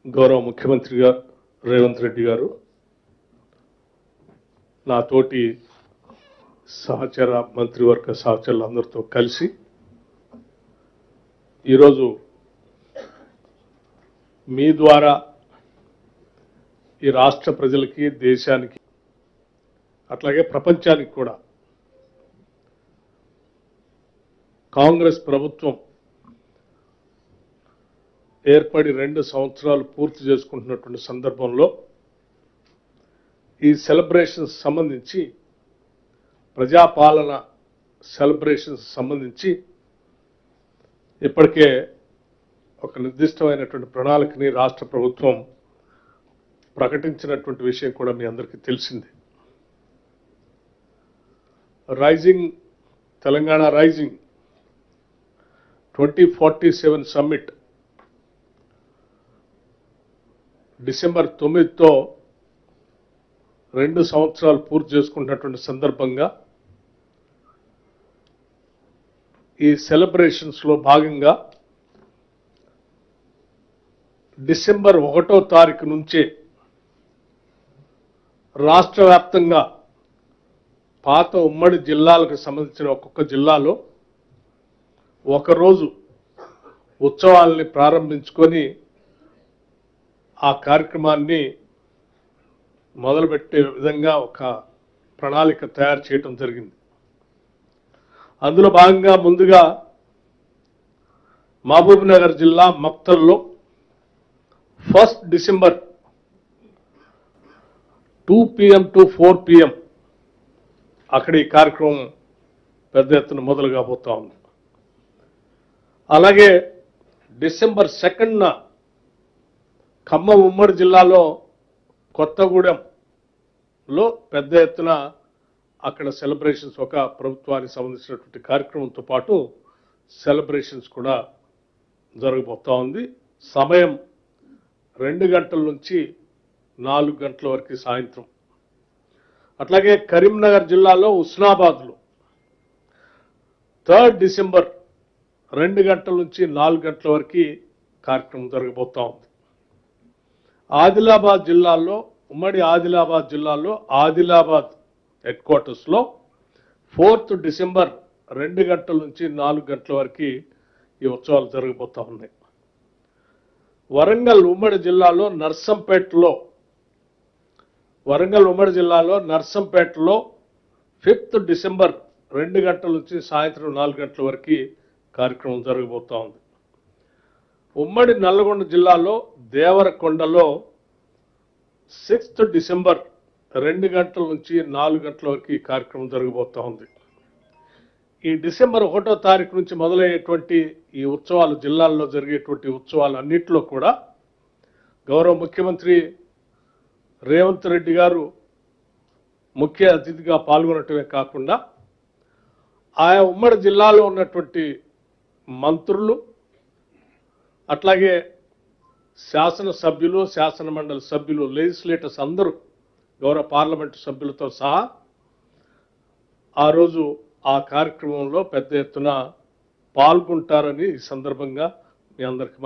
గౌరవ ముఖ్యమంత్రిగా రేవంత్ రెడ్డి గారు నా తోటి సహచర మంత్రివర్గ సహచరులందరితో కలిసి ఈరోజు మీ ద్వారా ఈ రాష్ట్ర ప్రజలకి దేశానికి అట్లాగే ప్రపంచానికి కూడా కాంగ్రెస్ ప్రభుత్వం ఏర్పడి 2 సంవత్సరాలు పూర్తి చేసుకుంటున్నటువంటి సందర్భంలో ఈ సెలబ్రేషన్స్ సంబంధించి ప్రజాపాలన సెలబ్రేషన్స్ సంబంధించి ఇప్పటికే ఒక నిర్దిష్టమైనటువంటి ప్రణాళికని రాష్ట్ర ప్రభుత్వం ప్రకటించినటువంటి విషయం కూడా మీ అందరికీ తెలిసిందే. Rising Telangana rising 2047 summit December 9తో 2 సంవత్సరాలు పూర్తి చేసుకుంటున్నటువంటి సందర్భంగా ఈ సెలబ్రేషన్స్లో భాగంగా డిసెంబర్ 1వ తారీఖు నుంచే రాష్ట్ర వ్యాప్తంగా పాత ఉమ్మడి జిల్లాలకు సంబంధించిన ఒక్కొక్క జిల్లాలో ఒకరోజు ఉత్సవాల్ని ప్రారంభించుకొని ఆ కార్యక్రమాన్ని మొదలుపెట్టే విధంగా ఒక ప్రణాళిక తయారు చేయడం జరిగింది. అందులో భాగంగా ముందుగా మహబూబ్నగర్ జిల్లా మక్తల్లో 1 డిసెంబర్ 2 PM to 4 PM అక్కడ ఈ కార్యక్రమం పెద్ద ఎత్తున మొదలు కాబోతా ఉంది. అలాగే డిసెంబర్ 2న ఖమ్మం ఉమ్మడి జిల్లాలో కొత్తగూడెంలో పెద్ద ఎత్తున అక్కడ సెలబ్రేషన్స్ ఒక ప్రభుత్వానికి సంబంధించినటువంటి కార్యక్రమంతో పాటు సెలబ్రేషన్స్ కూడా జరగబోతా ఉంది. సమయం 2 గంటల నుంచి 4 గంటల వరకు సాయంత్రం. అట్లాగే కరీంనగర్ జిల్లాలో హుస్నాబాద్లో 3 డిసెంబర్ 2 గంటల నుంచి 4 గంటల వరకు కార్యక్రమం జరగబోతా ఉంది. ఆదిలాబాద్ జిల్లాలో ఉమ్మడి ఆదిలాబాద్ జిల్లాలో ఆదిలాబాద్ హెడ్ క్వార్టర్స్లో 4th డిసెంబర్ 2 గంటల నుంచి 4 గంటల వరకు ఈ ఉత్సవాలు జరగబోతా ఉన్నాయి. వరంగల్ ఉమ్మడి జిల్లాలో నర్సంపేటలో 5th డిసెంబర్ 2 గంటల నుంచి సాయంత్రం 4 గంటల వరకు కార్యక్రమం జరగబోతా ఉంది. ఉమ్మడి నల్లగొండ జిల్లాలో దేవరకొండలో 6th డిసెంబర్ 2 గంటల నుంచి 4 గంటల వరకు ఈ కార్యక్రమం జరగబోతా ఉంది. ఈ డిసెంబర్ 1వ తారీఖు నుంచి మొదలయ్యేటువంటి ఈ ఉత్సవాలు జిల్లాల్లో జరిగేటువంటి ఉత్సవాలు అన్నింటిలో కూడా గౌరవ ముఖ్యమంత్రి రేవంత్ రెడ్డి గారు ముఖ్య అతిథిగా పాల్గొనటమే కాకుండా ఆయా ఉమ్మడి జిల్లాలో ఉన్నటువంటి మంత్రులు అట్లాగే శాసనసభ్యులు శాసన మండలి సభ్యులు లెజిస్లేటర్స్ అందరూ గౌరవ పార్లమెంటు సభ్యులతో సహా ఆ రోజు ఆ కార్యక్రమంలో పెద్ద ఎత్తున పాల్గొంటారని ఈ సందర్భంగా మీ అందరికీ